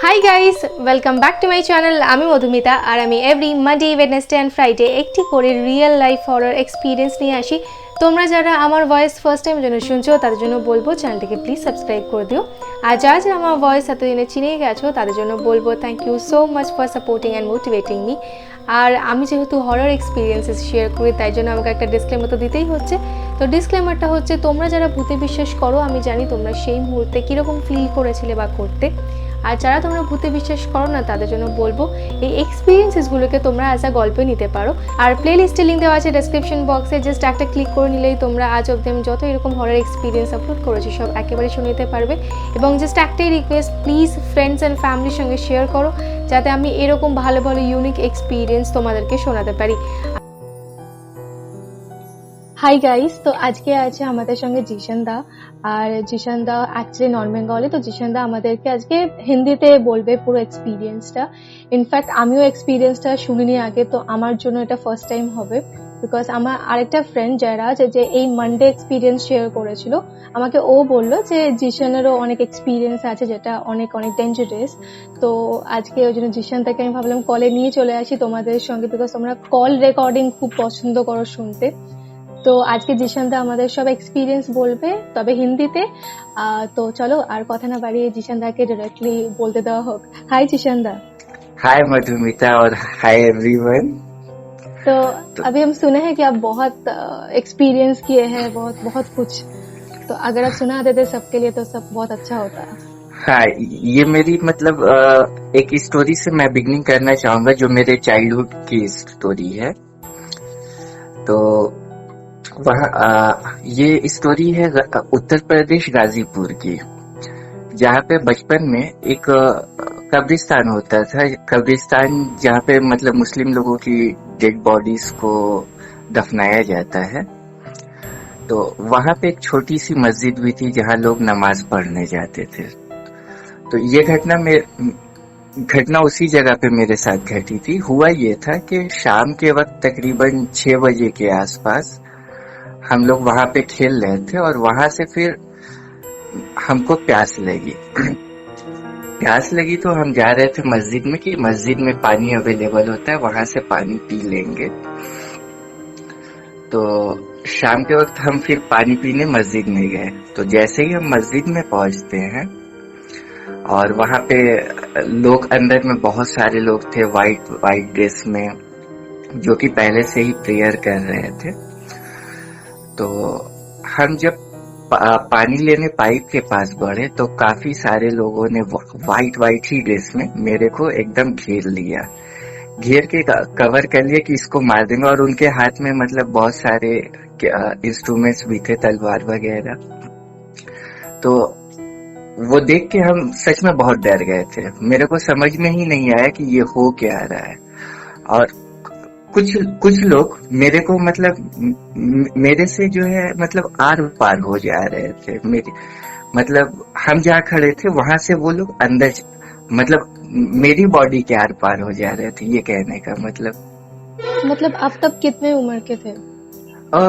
Hi guys, welcome back to my channel. আমি মধুমিতা আর আমি every Monday, Wednesday and Friday একটি করে রিয়েল লাইফ হরর এক্সপিরিয়েন্স নিয়ে আসি। তোমরা যারা আমার ভয়েস ফার্স্ট টাইম জন্য শুনছো তাদের জন্য বলবো চ্যানেলটিকে প্লিজ সাবস্ক্রাইব করে দিও। আর যারা যারা আমার ভয়েস এতদিনে চিনে গেছো তাদের জন্য বলবো thank you so much for supporting and motivating me. আর আমি যেহেতু হরর এক্সপিরিয়েন্সেস শেয়ার করি তাই জন্য আমাকে একটা ডিসক্লেমার তো দিতেই হচ্ছে। তো ডিসক্লেমারটা হচ্ছে, তোমরা যারা ভূতে বিশ্বাস করো আমি জানি তোমরা সেই মুহূর্তে কীরকম ফিল করেছিলে বা করতে। আর যারা তোমরা ভূতে বিশ্বাস করো না তাদের জন্য বলবো এই এক্সপিরিয়েন্সেসগুলোকে তোমরা অ্যাজ আ গল্পে নিতে পারো। আর প্লে লিস্টে লিঙ্ক দেওয়া আছে ডেসক্রিপশন বক্সে, জাস্ট একটা ক্লিক করে নিলেই তোমরা আজ অবধি আমি যত এরকম হরর এক্সপিরিয়েন্স আপলোড করেছি সব একেবারে শুনে নিতে পারবে। এবং জাস্ট একটাই রিকোয়েস্ট, প্লিজ ফ্রেন্ডস অ্যান্ড ফ্যামিলির সঙ্গে শেয়ার করো যাতে আমি এরকম ভালো ভালো ইউনিক এক্সপিরিয়েন্স তোমাদেরকে শোনাতে পারি। হাই গাইস, তো আজকে আছে আমাদের সঙ্গে জিশান দা। আর জিশান দা অ্যাকচুয়ালি নন বেঙ্গলি, তো জিশান দা আমাদেরকে আজকে হিন্দিতে বলবে পুরো এক্সপিরিয়েন্সটা। ইনফ্যাক্ট আমিও এক্সপিরিয়েন্সটা শুনিনি আগে, তো আমার জন্য এটা ফার্স্ট টাইম হবে। বিকজ আমার আরেকটা ফ্রেন্ড যারা যে এই মানডে এক্সপিরিয়েন্স শেয়ার করেছিল, আমাকে ও বললো যে জিশানেরও অনেক এক্সপিরিয়েন্স আছে যেটা অনেক অনেক ডেঞ্জারাস। তো আজকে ওই জন্য জিশান তাকে আমি ভাবলাম কলে নিয়ে চলে আসি তোমাদের সঙ্গে, বিকজ তোমরা কল রেকর্ডিং খুব পছন্দ করো শুনতে। তো আজকে জিশান দা আমাদের সব এক্সপিরিয়েন্স বলবে, তবে হিন্দিতে। তো চলো আর কথা না বাড়িয়ে জিশান দাকে डायरेक्टली बोलते देवा होक। हाय जिशान दा। हाय मधुमिता और हाय एवरीवन। तो अभी हम सुने हैं कि आप बहुत एक्सपीरियंस किए हैं, बहुत बहुत कुछ। तो अगर आप सुना देते सबके लिए तो सब बहुत अच्छा होता। हाँ, ये मेरी मतलब एक स्टोरी से मैं बिगनिंग करना चाहूंगा जो मेरे चाइल्डहुड की स्टोरी है। तो वहाँ ये स्टोरी है उत्तर प्रदेश गाजीपुर की, जहाँ पे बचपन में एक कब्रिस्तान होता था। कब्रिस्तान जहाँ पे मतलब मुस्लिम लोगों की डेड बॉडीज को दफनाया जाता है। तो वहाँ पे एक छोटी सी मस्जिद भी थी जहाँ लोग नमाज पढ़ने जाते थे। तो ये घटना उसी जगह पे मेरे साथ घटी थी। हुआ ये था कि शाम के वक्त तकरीबन 6 बजे के आसपास हम लोग वहाँ पे खेल रहे थे और वहां से फिर हमको प्यास लगी। प्यास लगी तो हम जा रहे थे मस्जिद में कि मस्जिद में पानी अवेलेबल होता है, वहां से पानी पी लेंगे। तो शाम के वक्त हम फिर पानी पीने मस्जिद में गए। तो जैसे ही हम मस्जिद में पहुंचते हैं और वहां पे लोग, अंदर में बहुत सारे लोग थे वाइट ड्रेस में, जो कि पहले से ही प्रेयर कर रहे थे। तो हम जब पानी लेने पाइप के पास बढ़े तो काफी सारे लोगों ने वाइट ही ड्रेस में मेरे को एकदम घेर लिया, घेर के कवर कर लिया कि इसको मार देंगे। और उनके हाथ में मतलब बहुत सारे इंस्ट्रूमेंट्स भी थे, तलवार वगैरह। तो वो देख के हम सच में बहुत डर गए थे। मेरे को समझ में ही नहीं आया कि ये हो क्या रहा है। और कुछ लोग मेरे को मतलब मेरे से जो है मतलब आर पार हो जा रहे थे। मतलब हम जहाँ खड़े थे वहां से वो लोग अंदर, मतलब मेरी बॉडी के आर पार हो जा रहे थे। ये कहने का मतलब आप तब कितने उम्र के थे?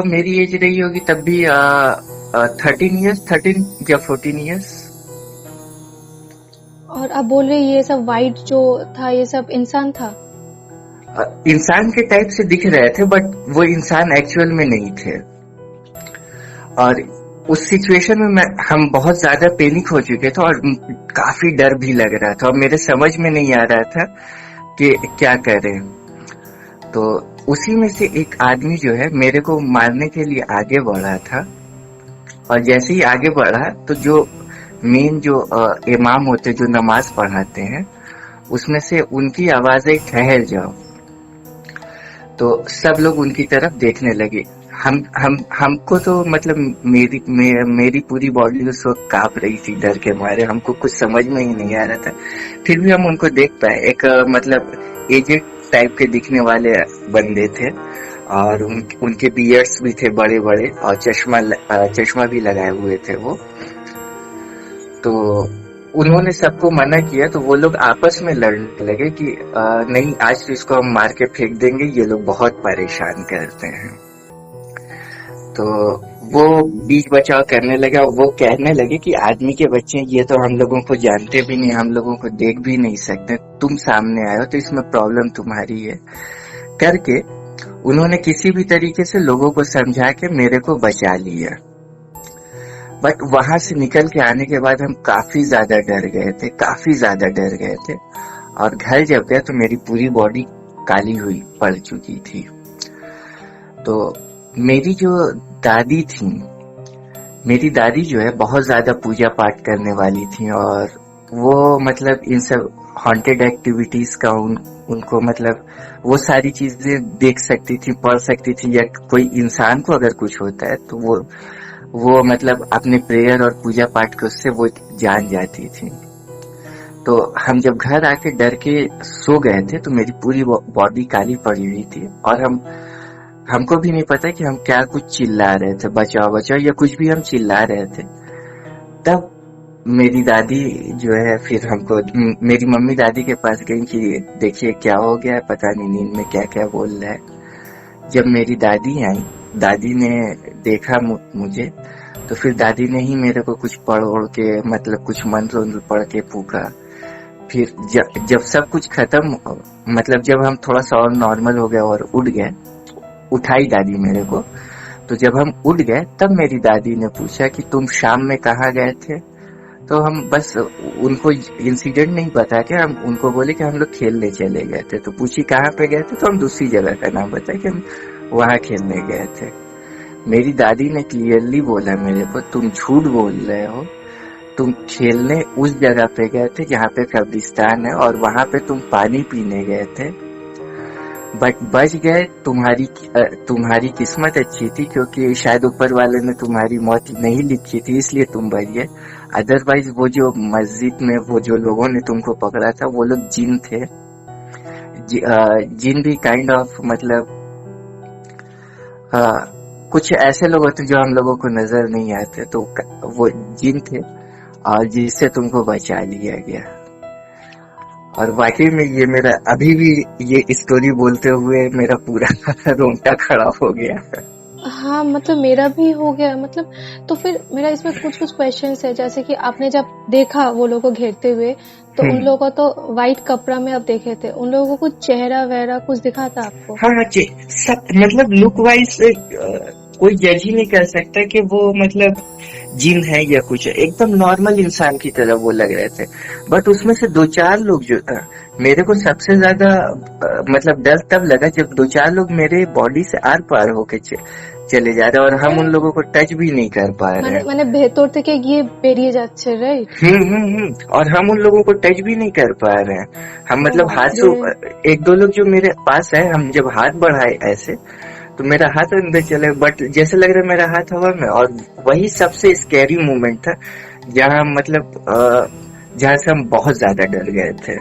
मेरी एज रही होगी तब भी 13 या 14 ईयर्स। और आप बोल रहे ये सब वाइट जो था ये सब इंसान था? इंसान के टाइप से दिख रहे थे बट वो इंसान एक्चुअल में नहीं थे। और उस सिचुएशन में हम बहुत ज्यादा पैनिक हो चुके थे और काफी डर भी लग रहा था और मेरे समझ में नहीं आ रहा था कि क्या करें। तो उसी में से एक आदमी जो है मेरे को मारने के लिए आगे बढ़ा था। और जैसे ही आगे बढ़ा तो जो मेन जो इमाम होते जो नमाज पढ़ाते हैं उसमें से उनकी आवाज आई, ठहर जाओ। तो सब लोग उनकी तरफ देखने लगे। हमको तो मतलब मेरी पूरी बॉडी उस वक्त कांप रही थी डर के मारे, हमको कुछ समझ में ही नहीं आ रहा था। फिर भी हम उनको देख पाए। एक मतलब एजेड टाइप के दिखने वाले बंदे थे और उनके बियर्ड्स भी थे बड़े बड़े और चश्मा भी लगाए हुए थे वो। तो उन्होंने सबको मना किया तो वो लोग आपस में लड़ने लगे कि नहीं, आज तो इसको हम मार के फेंक देंगे, ये लोग बहुत परेशान करते हैं। तो वो बीच बचाव करने लगे और वो कहने लगे कि आदमी के बच्चे हैं, ये तो हम लोगों को जानते भी नहीं, हम लोगों को देख भी नहीं सकते, तुम सामने आए हो तो इसमें प्रॉब्लम तुम्हारी है करके उन्होंने किसी भी तरीके से लोगों को समझा के मेरे को बचा लिया। बट वहां से निकल के आने के बाद हम काफी ज्यादा डर गए थे, काफी ज्यादा डर गए थे। और घर जब गए तो मेरी पूरी बॉडी काली हुई पड़ चुकी थी। तो मेरी जो दादी थी, मेरी दादी जो है बहुत ज्यादा पूजा पाठ करने वाली थी और वो मतलब इन सब हॉन्टेड एक्टिविटीज का उनको मतलब वो सारी चीजें देख सकती थी, पढ़ सकती थी, या कोई इंसान को अगर कुछ होता है तो वो मतलब अपने प्रेयर और पूजा पाठ के उससे वो जान जाती थी। तो हम जब घर आके डर के सो गए थे तो मेरी पूरी बॉडी काली पड़ी हुई थी और हमको भी नहीं पता कि हम क्या कुछ चिल्ला रहे थे, बचाओ बचाओ या कुछ भी हम चिल्ला रहे थे। तब मेरी दादी जो है फिर हमको मेरी मम्मी दादी के पास गई कि देखिए क्या हो गया है, पता नहीं नींद में क्या क्या बोल रहा है। जब मेरी दादी आई, दादी ने देखा मुझे, तो फिर दादी ने ही मेरे को कुछ पढ़ ओढ़ के मतलब कुछ मंत्र पढ़ के फूका। फिर जब सब कुछ खत्म, मतलब जब हम थोड़ा सा और नॉर्मल हो गए और उठ गए, उठाई दादी मेरे को। तो जब हम उठ गए तब मेरी दादी ने पूछा कि तुम शाम में कहाँ गए थे। तो हम बस उनको इंसिडेंट नहीं बता के हम उनको बोले कि हम लोग खेलने चले गए थे। तो पूछी कहाँ पे गए थे, तो हम दूसरी जगह का नाम बताया कि हम वहाँ खेलने गए थे। मेरी दादी ने क्लियरली बोला मेरे को, तुम झूठ बोल रहे हो, तुम खेलने उस जगह पे गए थे जहाँ पे कब्रिस्तान है और वहां पे तुम पानी पीने गए थे, बट बच गए। तुम्हारी किस्मत अच्छी थी क्योंकि शायद ऊपर वाले ने तुम्हारी मौत नहीं लिखी थी, इसलिए तुम बच गए। अदरवाइज वो जो मस्जिद में वो जो लोगों ने तुमको पकड़ा था वो लोग जिन थे। जिन भी काइंड ऑफ मतलब कुछ ऐसे लोग होते जो हम लोगों को नजर नहीं आते, तो वो जिन थे और जिससे तुमको बचा लिया गया। और वाकई में ये मेरा अभी भी ये स्टोरी बोलते हुए मेरा पूरा रोंगटा खड़ा हो गया। हाँ, मतलब मेरा भी हो गया। मतलब तो फिर मेरा इसमें कुछ क्वेश्चंस है, जैसे कि आपने जब देखा वो लोगों को घेरते हुए, तो उन लोगों को तो व्हाइट कपड़ा में आप देखे थे, उन लोगों को कुछ चेहरा वगैरह कुछ दिखा था आपको? हाँ, सब मतलब लुक वाइज कोई जज ही नहीं कर सकता कि वो मतलब जिन है या कुछ है। एकदम नॉर्मल इंसान की तरह वो लग रहे थे। बट उसमें से 2-4 लोग जो था, मेरे को सबसे ज्यादा मतलब डर तब लगा जब 2-4 लोग मेरे बॉडी से आर पार होके चले जा रहे और हम उन लोगों को टच भी नहीं कर पा रहे। মানে ভেতর থেকে গিয়ে বেরিয়ে যাচ্ছে, রাইট? और हम उन लोगों को टच भी नहीं कर पा रहे हैं। हम मतलब हाथ से 1-2 लोग जो मेरे पास है, हम जब हाथ बढ़ाए ऐसे तो मेरा हाथ अंदर चले, बट जैसे लग रहा है मेरा हाथ हवा में। और वही सबसे स्कैरी मोमेंट था जहाँ मतलब जहाँ से हम बहुत ज्यादा डर गए थे।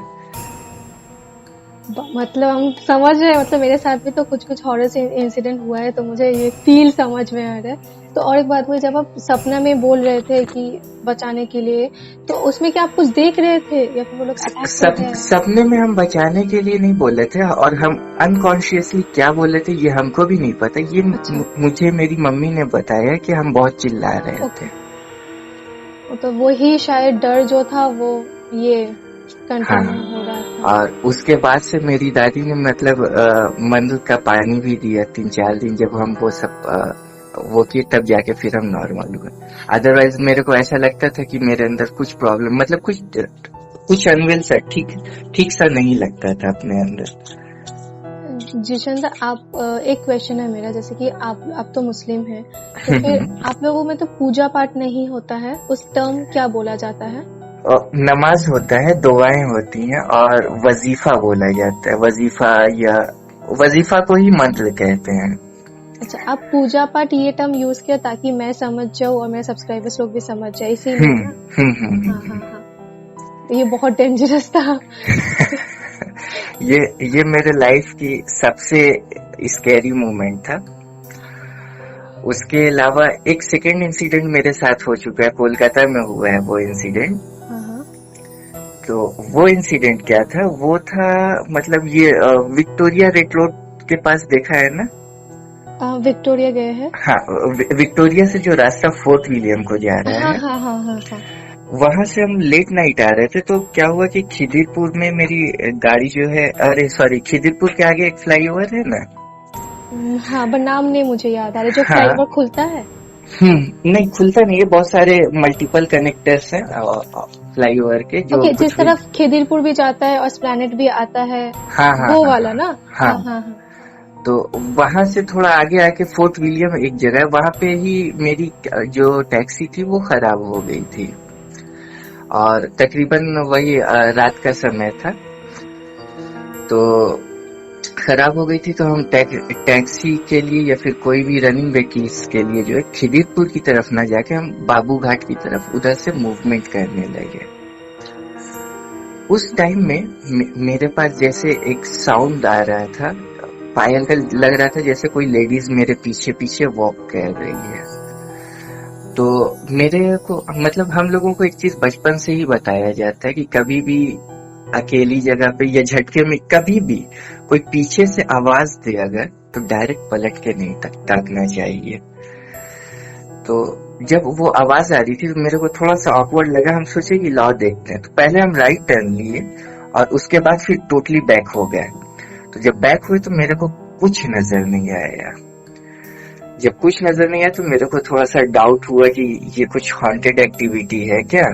मतलब हम समझ रहे हैं, मतलब मेरे साथ भी तो कुछ हॉरर इंसिडेंट हुआ है, तो मुझे ये फील समझ में आ रहा है। तो और एक बात हुई, जब आप सपना में बोल रहे थे कि बचाने के लिए, तो उसमें क्या आप कुछ देख रहे थे या फिर वो लोग अटैक कर रहे हैं? सपने में हम बचाने के लिए नहीं बोले थे और हम अनकॉन्शियसली क्या बोले थे ये हमको भी नहीं पता। ये मुझे मेरी मम्मी ने बताया कि हम बहुत चिल्ला रहे थे। तो वही शायद डर जो था वो ये कंटिन्यू हो रहा था। और उसके बाद से मेरी दादी ने मतलब मंत्र का पानी भी दिया 3-4 दिन। जब हम वो सब वो किए तब जाके फिर हम नॉर्मल हुए। अदरवाइज मेरे को ऐसा लगता था कि मेरे अंदर कुछ प्रॉब्लम, मतलब कुछ अनवेल सा ठीक सा नहीं लगता था अपने अंदर। जिशंदा, आप एक क्वेश्चन है मेरा, जैसे कि आप तो मुस्लिम हैं, तो फिर आप लोगों में तो पूजा पाठ नहीं होता है, उस टर्म क्या बोला जाता है? नमाज होता है, दुआएं होती हैं और वजीफा बोला जाता है। वजीफा को ही मंत्र कहते हैं। अच्छा, आप पूजा पाठ ये टर्म यूज किया ताकि मैं समझ जाऊँ और मेरे सब्सक्राइबर्स लोग भी समझ जाए, इसीलिए ना? हाँ। ये बहुत डेंजरस था। ये मेरे लाइफ की सबसे स्कैरी मोमेंट था। उसके अलावा एक सेकेंड इंसिडेंट मेरे साथ हो चुका है, कोलकाता में हुआ है वो इंसिडेंट। तो वो इंसिडेंट क्या था, वो था मतलब ये विक्टोरिया रेड रोड के पास देखा है ना? विक्टोरिया गए हैं। हाँ, विक्टोरिया से जो रास्ता फोर्ट विलियम को जा रहा हाँ है, हाँ हाँ हाँ हाँ। वहां से हम लेट नाइट आ रहे थे। तो क्या हुआ कि खिदिरपुर में मेरी गाड़ी जो है, अरे सॉरी, खिदिरपुर के आगे एक फ्लाईओवर है ना। हाँ, पर नाम नहीं मुझे याद आ रहा, जो हाँ, फ्लाईओवर खुलता है। नहीं खुलता नहीं है, बहुत सारे मल्टीपल कनेक्टर्स हैं फ्लाईओवर के, जो ओके, जिस कुछ भी। तरफ खिदिरपुर भी जाता है और एस्प्लैनेड भी आता है, हाँ हाँ वो हाँ वाला हाँ ना। हाँ। हाँ हाँ हाँ। तो वहां से थोड़ा आगे आके फोर्ट विलियम एक जगह है, वहां पे ही मेरी जो टैक्सी थी वो खराब हो गई थी। और तकरीबन वही रात का समय था। तो खराब हो गई थी, तो हम टैक्सी के लिए या फिर कोई भी रनिंग व्हीकल्स के लिए जो है खिदिरपुर की तरफ ना जाके हम बाबू घाट की तरफ उधर से मूवमेंट करने लगे। उस टाइम में मेरे पास जैसे एक साउंड आ रहा था, पायल का लग रहा था, जैसे कोई लेडीज मेरे पीछे पीछे वॉक कर रही है। तो मेरे को मतलब हम लोगों को एक चीज बचपन से ही बताया जाता है कि कभी भी अकेली जगह पे या झटके में कभी भी कोई पीछे से आवाज दे अगर, तो डायरेक्ट पलट के नहीं ताकना चाहिए। तो जब वो आवाज आ रही थी तो मेरे को थोड़ा सा ऑकवर्ड लगा। हम सोचे कि लाओ देखते हैं, तो पहले हम राइट टर्न लिए और उसके बाद फिर टोटली बैक हो गए। तो जब बैक हुए तो मेरे को कुछ नजर नहीं आया। जब कुछ नजर नहीं आया तो मेरे को थोड़ा सा डाउट हुआ कि ये कुछ हॉन्टेड एक्टिविटी है क्या।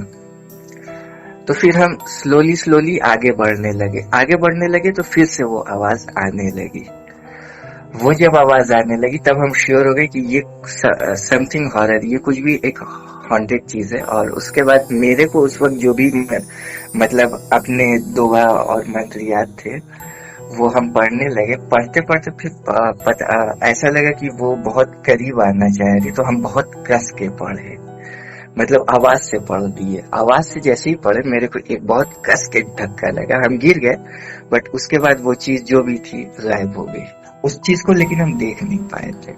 तो फिर हम स्लोली आगे बढ़ने लगे तो फिर से वो आवाज आने लगी। वो जब आवाज आने लगी तब हम श्योर हो गए कि ये समथिंग हॉरर, ये कुछ भी एक हॉन्टेड चीज है। और उसके बाद मेरे को उस वक्त जो भी मतलब अपने दुआ और मंत्र याद थे वो हम पढ़ने लगे। पढ़ते पढ़ते फिर ऐसा लगा कि वो बहुत करीब आना चाह रही, तो हम बहुत कस के पढ़े, मतलब आवाज से पढ़ दिए। आवाज से जैसे ही पढ़े मेरे को एक बहुत कस के धक्का लगा, हम गिर गए। बट उसके बाद वो चीज जो भी थी गायब हो गई। उस चीज को लेकिन हम देख नहीं पाए थे।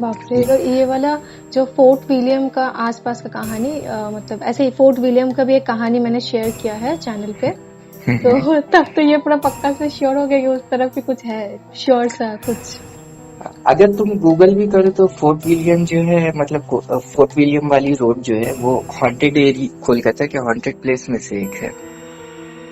बाप रे। तो ये वाला जो फोर्ट विलियम का आसपास का कहानी, मतलब ऐसे ही फोर्ट विलियम का भी एक कहानी मैंने शेयर किया है चैनल पे। तो तब तो ये पूरा पक्का से श्योर हो गया कि उस तरफ भी कुछ है, श्योर सा कुछ। अगर तुम गूगल भी करो तो फोर्ट विलियम जो है, मतलब फोर्ट विलियम वाली रोड जो है वो हॉन्टेड एरिया, कोलकाता के हॉन्टेड प्लेस में से एक है।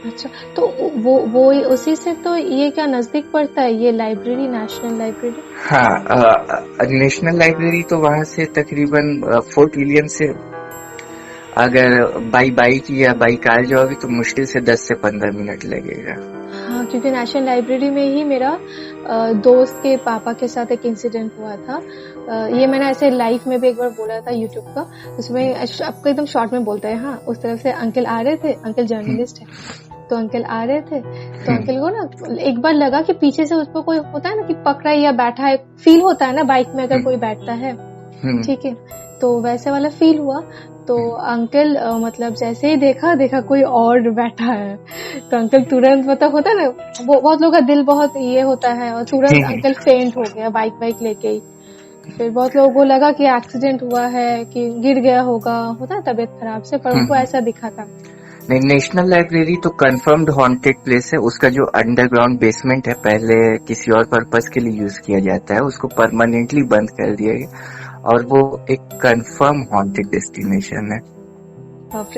अच्छा, तो वो उसी से तो ये क्या नजदीक पड़ता है, ये लाइब्रेरी, नेशनल लाइब्रेरी? हाँ, नेशनल लाइब्रेरी तो वहां से तकरीबन फोर्ट विलियम से अगर बाई बाइक या बाई कार जाओगे तो मुश्किल से 10 से 15 मिनट लगेगा। हाँ, क्योंकि नेशनल लाइब्रेरी में ही मेरा दोस्त के पापा के साथ एक इंसिडेंट हुआ था। ये मैंने ऐसे लाइव में भी एक बार बोला था यूट्यूब का, उसमें आपको एकदम शॉर्ट में बोलते हैं। हाँ, उस तरफ से अंकल आ रहे थे, अंकल जर्नलिस्ट है, तो अंकल आ रहे थे। तो अंकल को ना एक बार लगा कि पीछे से उसको कोई होता है ना कि पकड़ा या बैठा है, फील होता है ना बाइक में अगर कोई बैठता है, ठीक है, तो वैसे वाला फील हुआ। तो अंकल मतलब जैसे ही देखा कोई और बैठा है, तो अंकल तुरंत, मतलब होता है ना, वो बहुत लोगों का दिल बहुत ये होता है, और तुरंत अंकल फेंट हो गया बाइक लेके ही। फिर बहुत लोगों को लगा कि एक्सीडेंट हुआ है, कि गिर गया होगा, होता है तबीयत खराब से, पर उनको ऐसा दिखा था। नहीं, नेशनल लाइब्रेरी तो कंफर्म्ड हॉन्टेड प्लेस है। उसका जो अंडरग्राउंड बेसमेंट है पहले किसी और पर्पस के लिए यूज किया जाता है, उसको परमानेंटली बंद कर दिया गया और वो एक कंफर्म हॉन्टेड डेस्टिनेशन है।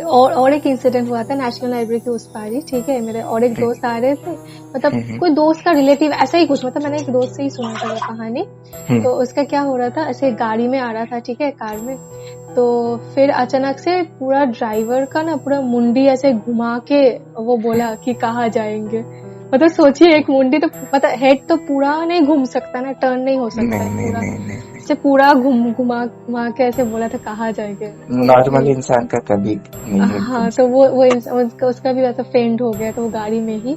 और एक इंसिडेंट हुआ था नेशनल लाइब्रेरी के उस पार ही, ठीक है, मेरे और एक दोस्त आ रहे थे, मतलब कोई दोस्त का रिलेटिव ऐसा ही कुछ, मतलब मैंने एक दोस्त से ही सुना था वो कहानी। तो उसका क्या हो रहा था, ऐसे गाड़ी में आ रहा था, ठीक है, कार में, तो फिर अचानक से पूरा ड्राइवर का ना पूरा मुंडी ऐसे घुमा के वो बोला कि कहाँ जाएंगे। मतलब सोचिए, एक मुंडी तो मतलब हेड तो पूरा नहीं घूम सकता ना, टर्न नहीं हो सकता है पूरा, ऐसे पूरा घुमा के ऐसे बोला था कहाँ जाएंगे। नॉर्मल इंसान का कभी नहीं। हाँ, तो वो उसका भी वैसा फेंट हो गया, तो वो गाड़ी में ही।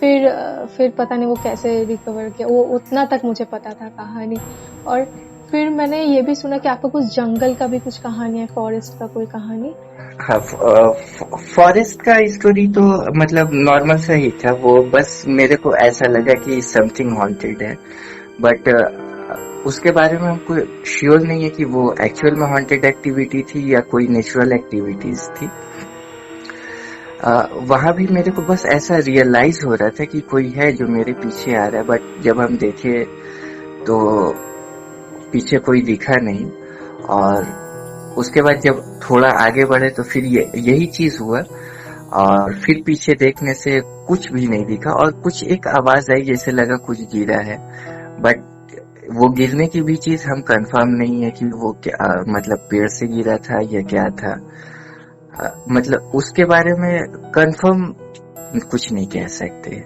फिर पता नहीं वो कैसे रिकवर किया, वो उतना तक मुझे पता था कहानी। और फिर मैंने ये भी सुना कि आपको कुछ जंगल का भी कुछ कहानी है, फॉरेस्ट का कोई कहानी? हाँ, फॉरेस्ट का स्टोरी तो मतलब नॉर्मल सा ही था। वो बस मेरे को ऐसा लगा कि समथिंग हॉन्टेड है, बट उसके बारे में हमको श्योर नहीं है कि वो एक्चुअल में हॉन्टेड एक्टिविटी थी या कोई नेचुरल एक्टिविटीज थी। वहां भी मेरे को बस ऐसा रियलाइज हो रहा था कि कोई है जो मेरे पीछे आ रहा है, बट जब हम देखे तो पीछे कोई दिखा नहीं। और उसके बाद जब थोड़ा आगे बढ़े तो फिर यही चीज हुआ, और फिर पीछे देखने से कुछ भी नहीं दिखा, और कुछ एक आवाज आई जैसे लगा कुछ गिरा है, बट वो गिरने की भी चीज हम कंफर्म नहीं है कि वो क्या, मतलब पेड़ से गिरा था या क्या था। मतलब उसके बारे में कंफर्म कुछ नहीं कह सकते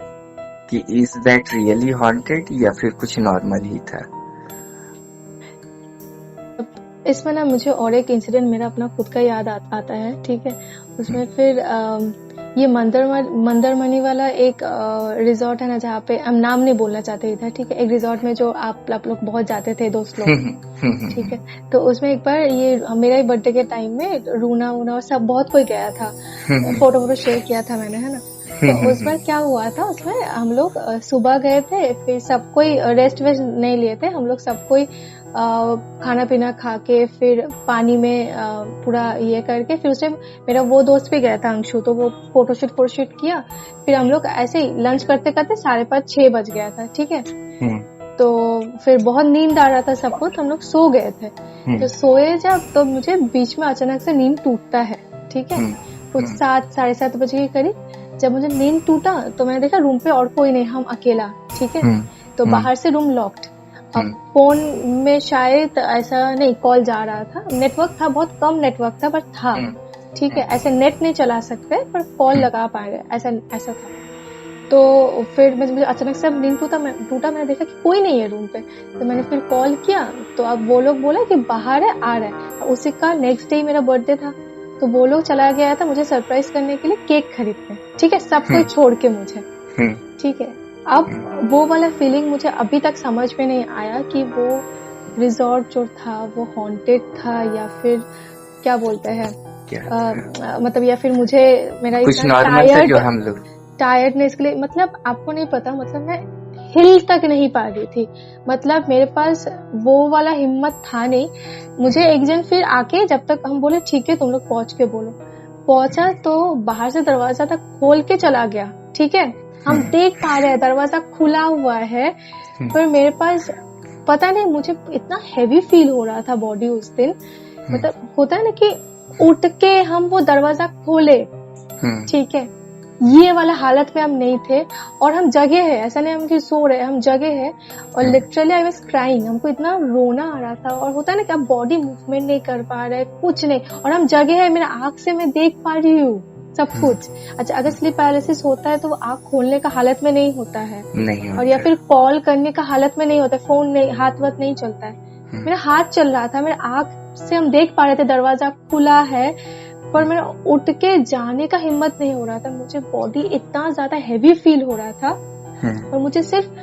कि इज दैट रियली हॉन्टेड या फिर कुछ नॉर्मल ही था। इसमें ना मुझे और एक इंसिडेंट मेरा अपना खुद का याद आता है, ठीक है। उसमें फिर ये मंदरमनी वाला एक रिजॉर्ट है ना, जहाँ पे हम नाम नहीं बोलना चाहते इधर, ठीक है। एक रिजॉर्ट में जो आप लोग बहुत जाते थे, दोस्त लोग, ठीक है। तो उसमें एक बार ये मेरा ही बर्थडे के टाइम में रूना और सब बहुत कोई गया था, फोटो शेयर किया था मैंने, है ना। तो उस बार क्या हुआ था, उसमें हम लोग सुबह गए थे, फिर सब कोई रेस्ट वेस्ट नहीं लिए थे हम लोग, सब कोई खाना पीना खा के फिर पानी में पूरा ये करके, फिर उससे मेरा वो दोस्त भी गया था अंशु, तो वो फोटोशूट किया। फिर हम लोग ऐसे ही लंच करते करते 5:30-6 बज गया था, ठीक है। तो फिर बहुत नींद आ रहा था सबको, तो हम लोग सो गए थे। तो सोए जब, तो मुझे बीच में अचानक से नींद टूटता है, ठीक है। कुछ 7-7:30 बजे के करीब जब मुझे नींद टूटा, तो मैंने देखा रूम पे और कोई नहीं, हम अकेला, ठीक है। तो बाहर से रूम लॉक्ड। अब फोन में शायद ऐसा नहीं, कॉल जा रहा था, नेटवर्क था, बहुत कम नेटवर्क था, पर था, ठीक है। ऐसे नेट नहीं चला सकते, पर कॉल लगा पाएंगे, ऐसा था। तो फिर मुझे अचानक से नींद टूटा, मैंने देखा कि कोई नहीं है रूम पे। तो मैंने फिर कॉल किया, तो अब वो लोग बोला कि बाहर है, आ रहा है। उसी का नेक्स्ट डे मेरा बर्थडे था, तो वो लोग चला गया था मुझे सरप्राइज करने के लिए केक खरीदने, ठीक है, सब कोई छोड़ के मुझे, ठीक है। अब वो वाला फीलिंग मुझे अभी तक समझ में नहीं आया कि वो रिजॉर्ट जो था वो हॉन्टेड था या फिर क्या बोलते हैं, मतलब या फिर मुझे मेरा कुछ नॉर्मल था जो हम लोग टायर्डनेस के लिए, मतलब आपको नहीं पता, मतलब मैं हिल तक नहीं पा रही थी, मतलब मेरे पास वो वाला हिम्मत था नहीं। मुझे एक जन फिर आके, जब तक हम बोले ठीक है तुम लोग पहुंच के बोलो, पहुंचा तो बाहर से दरवाजा तक खोल के चला गया, ठीक है। हम देख पा रहे हैं दरवाजा खुला हुआ है, पर मेरे पास पता नहीं, मुझे इतना हैवी फील हो रहा था बॉडी उस दिन, मतलब होता है ना कि उठ के हम वो दरवाजा खोले, ठीक है, ये वाला हालत में हम नहीं थे। और हम जगे हैं, ऐसा नहीं हम कि सो रहे, हम जगे हैं। और लिटरली आई वाज क्राइंग, हमको इतना रोना आ रहा था। और होता है ना कि आप बॉडी मूवमेंट नहीं कर पा रहे, कुछ नहीं, और हम जगे हैं, मेरा आंख से मैं देख पा रही हूँ सब कुछ। अच्छा, अगर स्लीप पैरालिसिस होता है तो वो आंख खोलने का हालत में नहीं होता है, नहीं होता। और या फिर कॉल करने का हालत में नहीं होता है, फोन नहीं, हाथ वाथ नहीं चलता है। मेरा हाथ चल रहा था, मेरे आंख से हम देख पा रहे थे दरवाजा खुला है, पर मेरा उठ के जाने का हिम्मत नहीं हो रहा था। मुझे बॉडी इतना ज्यादा हैवी फील हो रहा था, और मुझे सिर्फ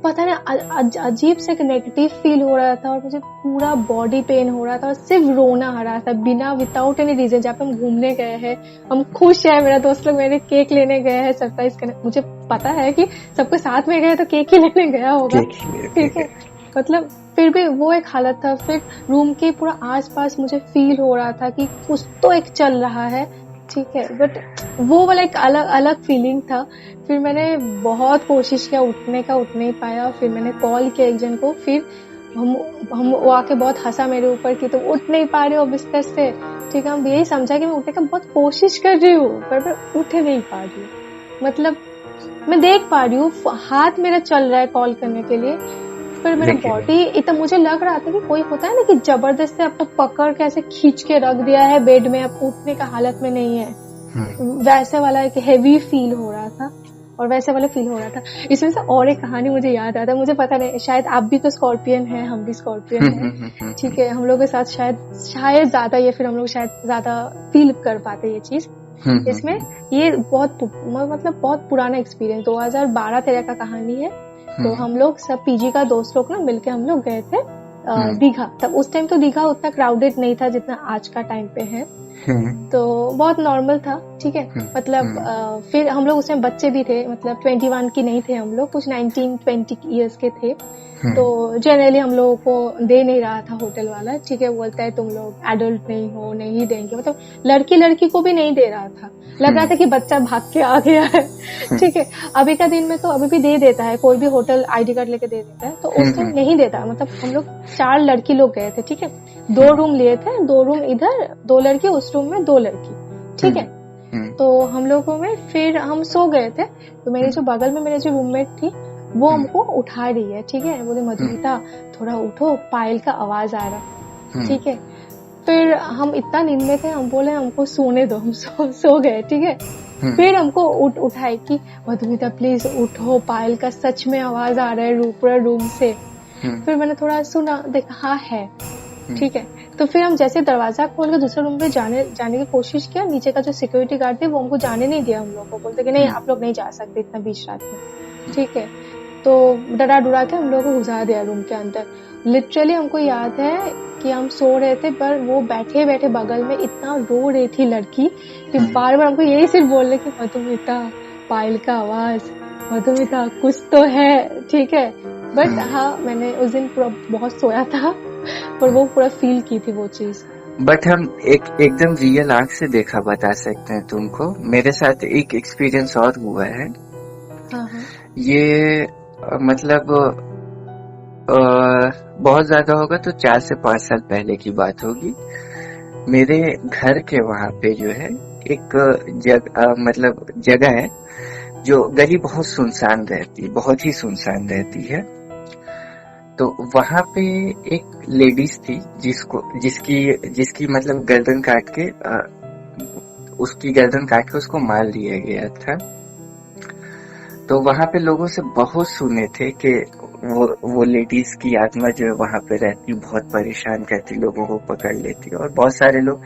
पता नहीं अजीब से नेगेटिव फील हो रहा था, और मुझे पूरा बॉडी पेन हो रहा था, और सिर्फ रोना आ रहा था बिना विदाउट एनी रीजन। जहाँ पे हम घूमने गए हैं, हम खुश है, मेरा दोस्त लोग मेरे केक लेने गए हैं सरप्राइज करने, मुझे पता है कि सबको साथ में गए तो केक ही लेने गया होगा, ठीक है, मतलब फिर भी वो एक हालत था। फिर रूम के पूरा आसपास मुझे फील हो रहा था कि कुछ तो एक चल रहा है, ठीक है, बट वो वाला एक अलग फीलिंग था। फिर मैंने बहुत कोशिश किया उठने का, उठ नहीं पाया। फिर मैंने कॉल किया एक जन को, फिर हम वो आके बहुत हंसा मेरे ऊपर कि तुम उठ नहीं पा रहे हो बिस्तर से, ठीक है। हम यही समझा कि मैं उठने का बहुत कोशिश कर रही हूँ, पर मैं उठ नहीं पा रही हूँ। मतलब मैं देख पा रही हूँ हाथ मेरा चल रहा है कॉल करने के लिए, पर मेरा बॉडी इतना, मुझे लग रहा था कि कोई होता है ना कि जबरदस्ती आपको पकड़ के ऐसे खींच के रख दिया है बेड में, आप उठने का हालत में नहीं है, वैसे वाला एक हैवी फील हो रहा था, और वैसे वाला फील हो रहा था। इसमें से और एक कहानी मुझे याद आता है, मुझे पता नहीं, शायद आप भी तो स्कॉर्पियन हैं, हम भी स्कॉर्पियन हैं, ठीक है। हम लोग के साथ शायद ज्यादा, या फिर हम लोग शायद ज्यादा फील कर पाते ये चीज। इसमें ये बहुत मतलब बहुत पुराना एक्सपीरियंस, 2012-13 का कहानी है। तो हम लोग सब पीजी का दोस्त लोग ना मिलके हम लोग गए थे दीघा। तब उस टाइम तो दीघा उतना क्राउडेड नहीं था जितना आज का टाइम पे है, तो बहुत नॉर्मल था, ठीक है। मतलब फिर हम लोग उसमें बच्चे भी थे, मतलब 21 की नहीं थे हम लोग, कुछ 19-20 ईयर्स के थे। तो जनरली हम लोगों को दे नहीं रहा था होटल वाला, ठीक है। बोलता है तुम लोग एडल्ट नहीं हो, नहीं देंगे। मतलब लड़की को भी नहीं दे रहा था, लग रहा था कि बच्चा भाग के आ गया है, ठीक है। अभी का दिन में तो अभी भी दे देता है, कोई भी होटल आईडी कार्ड लेके दे देता है। तो उस टाइम नहीं देता। मतलब हम लोग 4 लड़की लोग गए थे, ठीक है। 2 रूम लिए थे, 2 रूम इधर, 2 लड़की, उस रूम में 2 लड़की, ठीक है। तो हम लोगों में फिर हम सो गए थे। तो मेरे जो बगल में मेरे जो रूममेट थी वो हमको उठा रही है, ठीक है। बोले मधुमिता थोड़ा उठो, पायल का आवाज आ रहा, ठीक है। फिर हम इतना नींद में थे, हम बोले हमको सोने दो, हम सो गए, ठीक है। फिर हमको उठाए कि मधुमिता प्लीज उठो, पायल का सच में आवाज आ रहा है पूरा रूम से। फिर मैंने थोड़ा सुना, देखा हाँ है, ठीक है। तो फिर हम जैसे दरवाजा खोल के दूसरे रूम पे जाने की कोशिश किया, नीचे का जो सिक्योरिटी गार्ड थे वो हमको जाने नहीं दिया। हम लोग को बोलते कि नहीं आप लोग नहीं जा सकते इतना बीच रात में, ठीक है। तो डरा डुरा के हम लोग को घुसा दिया रूम के अंदर। लिटरली हमको याद है कि हम सो रहे थे, पर वो बैठे बैठे बगल में इतना रो रही थी लड़की कि बार बार हमको यही सिर्फ बोल रहे कि मधुमिता, पायल का आवाज, मधुमिता कुछ तो है, ठीक है। बट हाँ, मैंने उस दिन पूरा बहुत सोया था, पर वो पूरा फील की थी वो चीज। बट हम एकदम रियल आंख से देखा बता सकते हैं तुमको। मेरे साथ एक एक्सपीरियंस और हुआ है। हाँ। ये मतलब बहुत ज्यादा होगा तो 4 से 5 साल पहले की बात होगी। मेरे घर के वहां पे जो है एक मतलब जगह है जो गली बहुत सुनसान रहती, बहुत ही सुनसान रहती है। तो वहां पे एक लेडीज थी जिसकी मतलब गर्दन काट के उसकी गर्दन काट के उसको मार दिया गया था। तो वहां पे लोगों से बहुत सुने थे कि वो लेडीज की आत्मा जो है वहां पे रहती, बहुत परेशान करती, लोगों को पकड़ लेती, और बहुत सारे लोग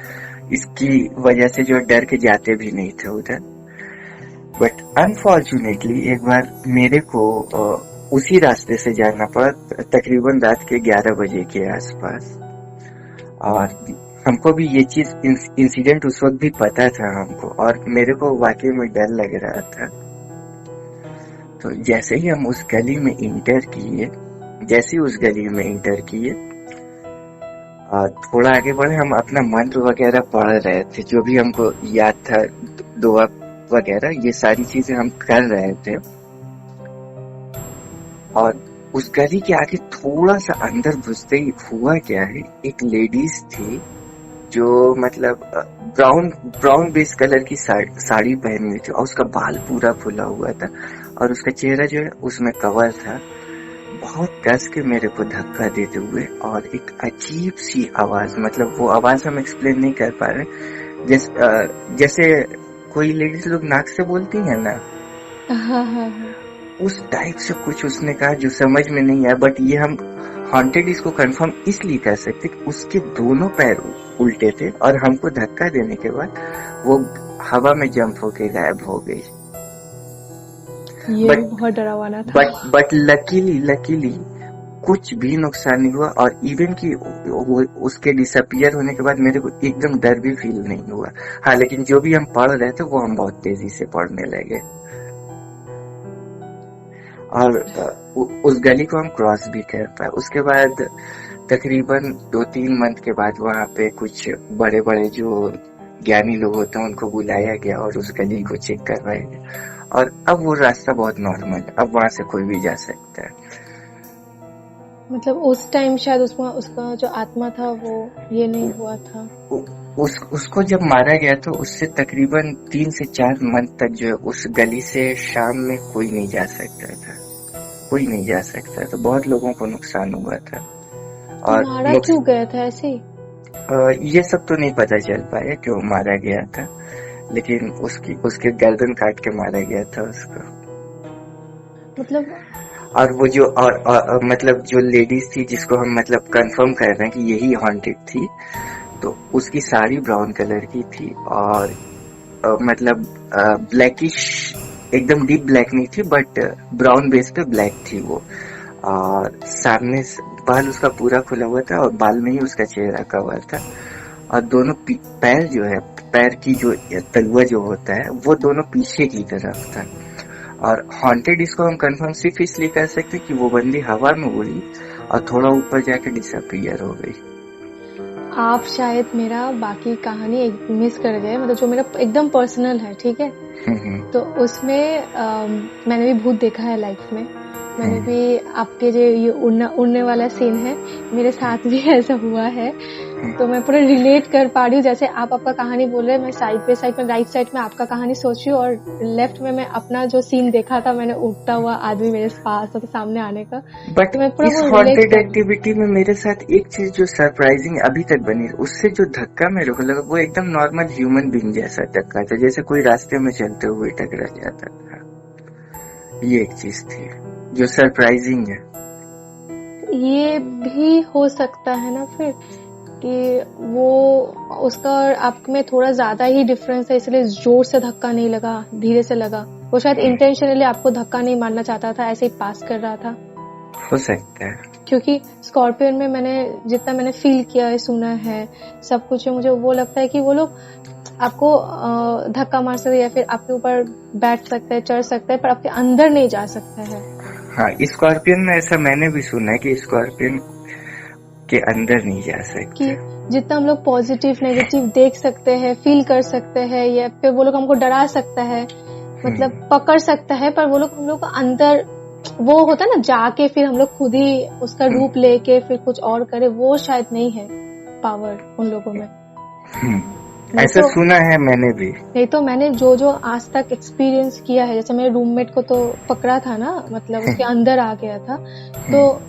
इसकी वजह से जो डर के जाते भी नहीं थे उधर। बट अनफॉर्चुनेटली एक बार मेरे को उसी रास्ते से जाना पड़ा, तकरीबन रात के 11 बजे के आसपास। और हमको भी ये चीज इंसिडेंट उस वक्त भी पता था हमको, और मेरे को वाकई में डर लग रहा था। तो जैसे ही हम उस गली में इंटर किए, और थोड़ा आगे बढ़े, हम अपना मंत्र वगैरह पढ़ रहे थे, जो भी हमको याद था, दुआ वगैरह, ये सारी चीजें हम कर रहे थे। और उस गली के आगे थोड़ा सा अंदर घुसते ही हुआ क्या है, एक लेडीज थी जो मतलब ब्राउन बेस कलर की साड़ी पहनी हुई थी, और उसका बाल पूरा खुला हुआ था, और उसका चेहरा जो है उसमें कवर था। बहुत कस के मेरे को धक्का देते हुए, और एक अजीब सी आवाज, मतलब वो आवाज हम एक्सप्लेन नहीं कर पा रहे, जैसे कोई लेडीज लोग नाक से बोलती है ना, हाँ। उस टाइप से कुछ उसने कहा जो समझ में नहीं आया। बट ये हम हॉन्टेड इसको कंफर्म इसलिए कर सकते कि उसके दोनों पैर उल्टे थे, और हमको धक्का देने के बाद वो हवा में जंप होके गायब हो गई। ये बहुत डरावना था। बट लकीली कुछ भी नुकसान नहीं हुआ, और इवन कि उसके डिसअपियर होने के बाद मेरे को एकदम डर भी फील नहीं हुआ। हाँ, लेकिन जो भी हम पढ़ रहे थे वो हम बहुत तेजी से पढ़ने लगे, और उस गली को हम क्रॉस भी कर पाए। उसके बाद तकरीबन 2-3 मंथ के बाद वहाँ पे कुछ बड़े बड़े जो ज्ञानी लोग होते हैं उनको बुलाया गया, और उस गली को चेक करवाया गया, और अब वो रास्ता बहुत नॉर्मल है, अब वहाँ से कोई भी जा सकता है। मतलब उस टाइम शायद उसका जो आत्मा था वो ये नहीं हुआ था। उसको जब मारा गया तो उससे तकरीबन 3 से 4 मंथ तक जो है उस गली से शाम में कोई नहीं जा सकता था, तो बहुत लोगों को नुकसान हुआ था। और मारा क्यों गया था ऐसे? ये सब तो नहीं पता चल पाया क्यों मारा गया था, लेकिन उसके गर्दन काट के मारा गया था उसको। मतलब और वो जो और मतलब जो लेडीज थी जिसको हम मतलब कंफर्म कर रहे हैं कि यही हॉन्टेड थी, तो उसकी साड़ी ब्राउन कलर की थी, और मतलब ब्लैकिश, एकदम डीप ब्लैक नहीं थी, बट ब्राउन बेस पे ब्लैक थी वो। और सामने बाल उसका पूरा खुला हुआ था, और बाल में ही उसका चेहरा कवर था, और दोनों पैर जो है, पैर की जो तलवा जो होता है वो दोनों पीछे की तरफ था। और हॉन्टेड इसको हम कंफर्म सिर्फ इसलिए कह सकते हैं कि वो बंदी हवा में उड़ी और थोड़ा ऊपर जाके डिसअपीयर हो गई। आप शायद मेरा बाकी कहानी मिस कर गए, मतलब जो मेरा एकदम पर्सनल है, ठीक है। तो उसमें मैंने भी भूत देखा है लाइफ में। मैंने भी आपके जो ये उड़ने वाला सीन है, मेरे साथ भी ऐसा हुआ है। तो मैं पूरा रिलेट कर पा रही हूँ। जैसे आप आपका कहानी बोल रहे हैं, मैं साइड में राइट साइड में आपका कहानी सोच रही हूँ, और लेफ्ट में मैं अपना जो सीन देखा था, मैंने उड़ता हुआ आदमी मेरे पास था सामने आने का। बट तो मैं पूरा इस हॉन्टेड एक्टिविटी में मेरे साथ एक चीज जो सरप्राइजिंग अभी तक बनी, उससे जो धक्का मेरे को लगा वो एकदम नॉर्मल ह्यूमन बीइंग जैसा धक्का था, जैसे कोई रास्ते में चलते हुए टकरा जाता था। ये एक चीज थी जो सरप्राइजिंग है। ये भी हो सकता है ना फिर कि वो उसका और आप में थोड़ा ज्यादा ही डिफरेंस है, इसलिए जोर से धक्का नहीं लगा, धीरे से लगा। वो शायद इंटेंशनली आपको धक्का नहीं मारना चाहता था, ऐसे ही पास कर रहा था। हो सकता है, क्योंकि स्कॉर्पियन में मैंने जितना फील किया है, सुना है सब कुछ है, मुझे वो लगता है कि वो लोग आपको धक्का मार सकते हैं या फिर आपके ऊपर बैठ सकते हैं, चढ़ सकते हैं, पर आपके अंदर नहीं जा सकता है। हाँ, स्कॉर्पियन में ऐसा मैंने भी सुना है कि स्कॉर्पियन के अंदर नहीं जा सकते। कि जितना हम लोग पॉजिटिव नेगेटिव देख सकते हैं, फील कर सकते हैं, या फिर वो लोग हमको डरा सकता है, मतलब पकड़ सकता है, पर वो लोग हम लोग को अंदर वो होता है ना, जाके फिर हम लोग खुद ही उसका रूप लेके फिर कुछ और करे, वो शायद नहीं है पावर उन लोगों में। ऐसा सुना है मैंने भी। नहीं तो मैंने जो आज तक एक्सपीरियंस किया है, जैसे मेरे रूममेट को तो पकड़ा था ना, मतलब उसके अंदर आ गया था, तो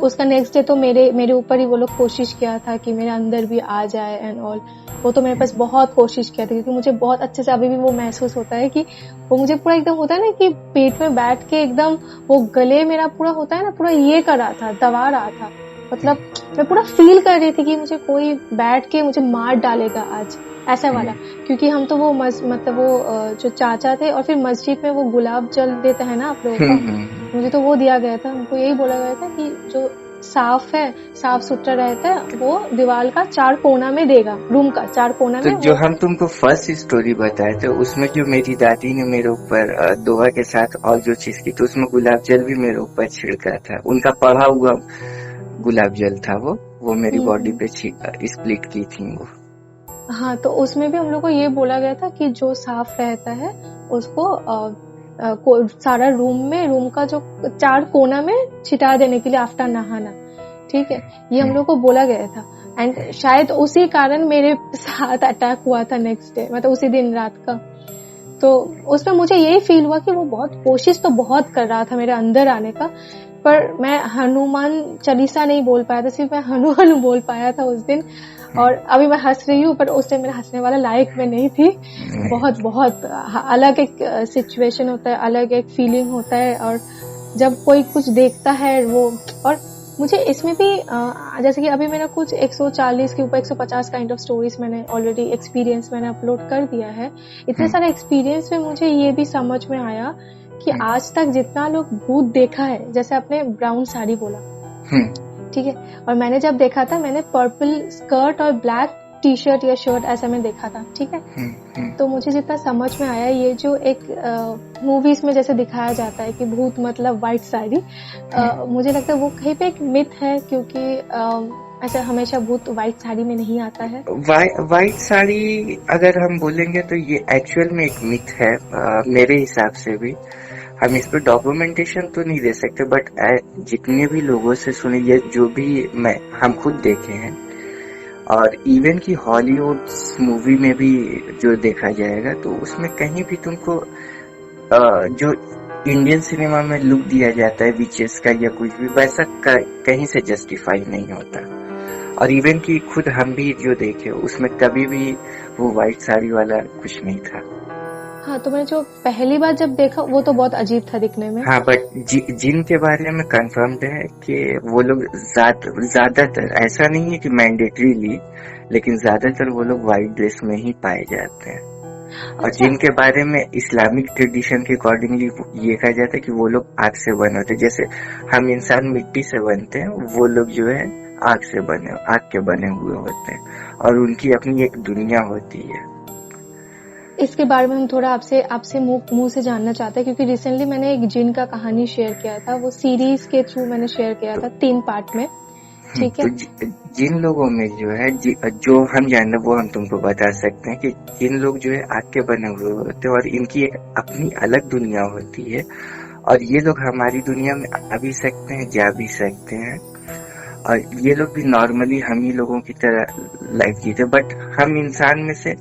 उसका नेक्स्ट डे तो मेरे ऊपर ही वो लोग कोशिश किया था कि मेरे अंदर भी आ जाए एंड ऑल। वो तो मेरे पास बहुत कोशिश किया था, क्योंकि मुझे बहुत अच्छे से अभी भी वो महसूस होता है कि वो मुझे पूरा एकदम होता है ना कि पेट में बैठ के एकदम वो गले मेरा पूरा होता है ना, पूरा ये कर रहा था, दबा रहा था। मतलब मैं पूरा फील कर रही थी कि मुझे कोई बैठ के मुझे मार डालेगा आज, ऐसा वाला। क्योंकि हम तो वो मतलब वो जो चाचा थे, और फिर मस्जिद में वो गुलाब जल देते हैं ना आप लोगों का, मुझे तो वो दिया गया था। हमको यही बोला गया था कि जो साफ है, साफ सुथरा रहता है, वो दीवार का 4 कोना में देगा, रूम का 4 कोना में। तो जो हम तुमको फर्स्ट स्टोरी बताए थे, उसमें जो मेरी दादी ने मेरे ऊपर दोहा के साथ और जो चीज की, तो उसमें गुलाब जल भी मेरे ऊपर छिड़का था। उनका पढ़ा हुआ गुलाब जल था वो मेरी बॉडी पे स्प्लिट की थी वो। हाँ, तो उसमें भी हम लोग को ये बोला गया था कि जो साफ रहता है उसको सारा रूम का जो 4 कोना में छिटा देने के लिए आफ्टर नहाना, ठीक है, ये हम लोग को बोला गया था। एंड शायद उसी कारण मेरे साथ अटैक हुआ था नेक्स्ट डे, मतलब उसी दिन रात का। तो उसमें मुझे यही फील हुआ कि वो बहुत कोशिश तो बहुत कर रहा था मेरे अंदर आने का, पर मैं हनुमान चालीसा नहीं बोल पाया था, सिर्फ मैं हनुमान बोल पाया था उस दिन। और अभी मैं हंस रही हूँ, पर उस टाइम मेरा हंसने वाला लायक में नहीं थी। बहुत अलग एक सिचुएशन होता है, अलग एक फीलिंग होता है, और जब कोई कुछ देखता है वो। और मुझे इसमें भी जैसे कि अभी मेरा कुछ 140 के ऊपर 150 काइंड ऑफ स्टोरीज मैंने ऑलरेडी एक्सपीरियंस मैंने अपलोड कर दिया है। इतने सारे एक्सपीरियंस में मुझे ये भी समझ में आया कि आज तक जितना लोग भूत देखा है, जैसे आपने ब्राउन साड़ी बोला, ठीक है, और मैंने जब देखा था, मैंने पर्पल स्कर्ट और ब्लैक टी शर्ट या शर्ट ऐसा मैं देखा था, ठीक है। तो मुझे जितना समझ में आया, ये जो एक मूवीज में जैसे दिखाया जाता है कि भूत मतलब व्हाइट साड़ी, मुझे लगता है वो कहीं पे एक मिथ है, क्योंकि ऐसा हमेशा भूत व्हाइट साड़ी में नहीं आता है। व्हाइट साड़ी अगर हम बोलेंगे तो ये एक्चुअल में एक मिथ है मेरे हिसाब से भी। हम इस पर डॉक्यूमेंटेशन तो नहीं दे सकते, बट जितने भी लोगों से सुने, ये जो भी हम खुद देखे हैं, और इवन की हॉलीवुड मूवी में भी जो देखा जाएगा, तो उसमें कहीं भी तुमको जो इंडियन सिनेमा में लुक दिया जाता है विचेस का या कुछ भी, वैसा कहीं से जस्टिफाई नहीं होता। और इवन की खुद हम भी जो देखे, उसमें कभी भी वो व्हाइट साड़ी वाला कुछ नहीं था। हाँ, तो मैंने जो पहली बार जब देखा वो तो बहुत अजीब था दिखने में। हाँ, बट जिन के बारे में कंफर्म्ड है कि वो लोग ज्यादातर, ऐसा नहीं है कि मैंडेटरीली, लेकिन ज्यादातर वो लोग व्हाइट ड्रेस में ही पाए जाते हैं। और जिनके बारे में इस्लामिक ट्रेडिशन के अकॉर्डिंगली ये कहा जाता है कि वो लोग आग से बने होते, जैसे हम इंसान मिट्टी से बनते हैं, वो लोग जो है आग के बने हुए होते हैं और उनकी अपनी एक दुनिया होती है। इसके बारे में हम थोड़ा आपसे मुंह से जानना चाहते हैं, क्योंकि रिसेंटली मैंने एक जिन का कहानी शेयर किया था, वो सीरीज के थ्रू मैंने शेयर किया था 3 पार्ट में, ठीक है। तो जिन लोगों में जो है जो हम जाने वो हम तुमको बता सकते हैं कि जिन लोग जो है आग के बने हुए होते हैं और इनकी एक अपनी अलग दुनिया होती है और ये लोग हमारी दुनिया में आ भी सकते हैं, जा भी सकते हैं और ये लोग भी नॉर्मली हम ही लोगों की तरह लाइफ जीते, बट हम इंसान में से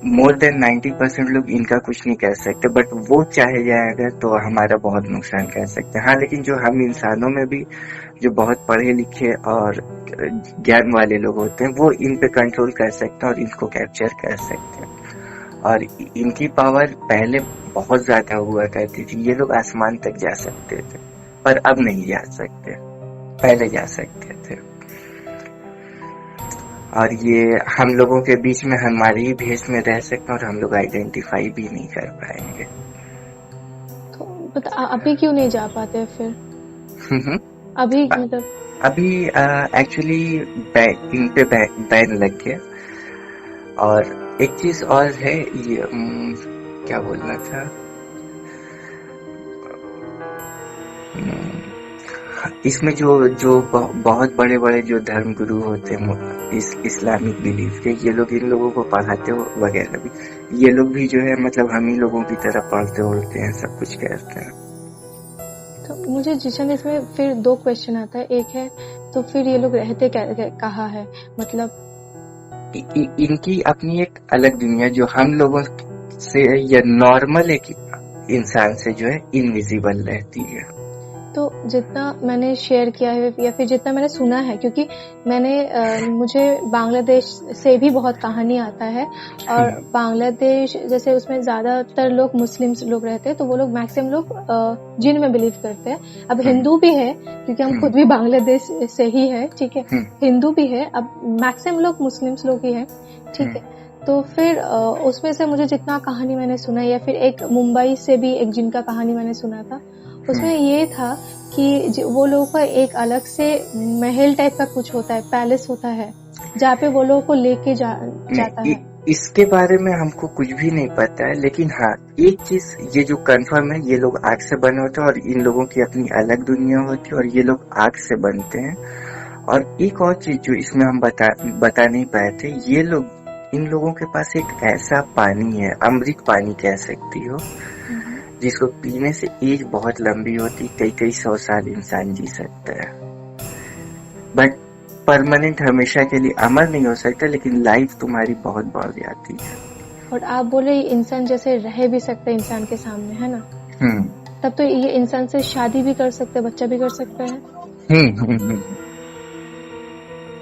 मोर देन 90% लोग इनका कुछ नहीं कह सकते, बट वो चाहे जाए अगर तो हमारा बहुत नुकसान कर सकते हैं। हाँ, लेकिन जो हम इंसानों में भी जो बहुत पढ़े लिखे और ज्ञान वाले लोग होते हैं वो इन पे कंट्रोल कर सकते हैं और इनको कैप्चर कर सकते हैं और इनकी पावर पहले बहुत ज्यादा हुआ करती थी। ये लोग आसमान तक जा सकते थे पर अब नहीं जा सकते, पहले जा सकते थे और ये हम लोगों के बीच में हमारे ही भेष में रह सकते हैं और हम लोग आइडेंटिफाई भी नहीं कर पाएंगे। तो अभी क्यों नहीं जा पाते फिर? अभी मतलब अभी एक्चुअली इन पे बैन लग गया और एक चीज और है, ये क्या बोलना था, इसमें जो बहुत बड़े बड़े जो धर्म गुरु होते हैं इस्लामिक बिलीफ के, ये लोग इन लोगों को पढ़ाते हो वगैरह भी, ये लोग भी जो है मतलब हम ही लोगों की तरह पढ़ते होते हैं, सब कुछ करते हैं। तो मुझे जिशन इसमें फिर 2 क्वेश्चन आता है। एक है तो फिर ये लोग रहते कहाँ है, मतलब इनकी अपनी एक अलग दुनिया जो हम लोगों से या नॉर्मल एक इंसान से जो है इनविजिबल रहती है। तो जितना मैंने शेयर किया है या फिर जितना मैंने सुना है, क्योंकि मुझे बांग्लादेश से भी बहुत कहानी आता है और बांग्लादेश जैसे उसमें ज्यादातर लोग मुस्लिम्स लोग रहते हैं, तो वो लोग मैक्सिमम लोग जिन में बिलीव करते हैं। अब हिंदू भी है, क्योंकि हम खुद भी बांग्लादेश से ही है, ठीक है, हिंदू भी है, अब मैक्सिमम लोग मुस्लिम्स लोग ही है, ठीक है। तो फिर उसमें से मुझे जितना कहानी मैंने सुना, या फिर एक मुंबई से भी एक जिन का कहानी मैंने सुना था, उसमें ये था कि वो लोगों का एक अलग से महल टाइप का कुछ होता है, पैलेस होता है, जहाँ पे वो लोगों को लेके जाता है। इसके बारे में हमको कुछ भी नहीं पता है, लेकिन हाँ एक चीज ये जो कंफर्म है, ये लोग आग से बने होते हैं और इन लोगों की अपनी अलग दुनिया होती है और ये लोग आग से बनते हैं। और एक और चीज जो इसमें हम बता नहीं पाए थे, ये लोग इन लोगों के पास एक ऐसा पानी है, अमृत पानी कह सकती हो, जिसको पीने से एज बहुत लंबी होती, कई 100 साल इंसान जी सकता है, बट परमानेंट हमेशा के लिए अमर नहीं हो सकता, लेकिन लाइफ तुम्हारी बहुत बढ़ जाती है। और आप बोले इंसान जैसे रह भी सकता है इंसान के सामने, है ना? तब तो ये इंसान से शादी भी कर सकते हैं, बच्चा भी कर सकते हैं।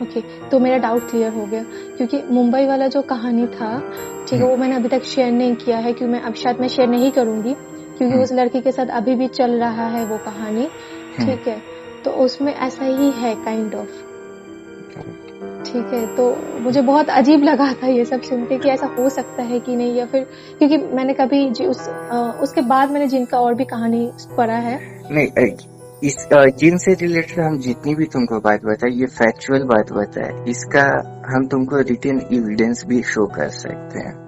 ओके, तो मेरा डाउट क्लियर हो गया, क्योंकि मुंबई वाला जो कहानी था, ठीक है, वो मैंने अभी तक शेयर नहीं किया है, क्योंकि मैं अब शायद मैं शेयर नहीं करूंगी, क्योंकि उस लड़की के साथ अभी भी चल रहा है वो कहानी, ठीक है। तो उसमें ऐसा ही है काइंड ऑफ, ठीक है। तो मुझे बहुत अजीब लगा था ये सब सुन के कि ऐसा हो सकता है कि नहीं, या फिर क्योंकि मैंने कभी उसके बाद मैंने जिनका और भी कहानी पढ़ा है। नहीं, इस जिन से रिलेटेड हम जितनी भी तुमको बात बताए, ये फैक्चुअल बात बताए, इसका हम तुमको रिटन एविडेंस भी शो कर सकते हैं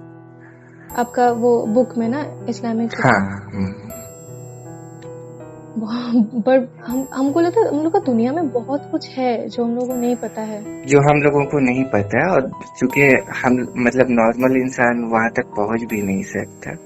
आपका वो बुक में ना, इस्लामिक। हाँ। बट हमको लगता है हम लोग का दुनिया में बहुत कुछ है जो हम लोगों को नहीं पता है, जो हम लोगों को नहीं पता है, और चूंकि हम मतलब नॉर्मल इंसान वहां तक पहुंच भी नहीं सकता।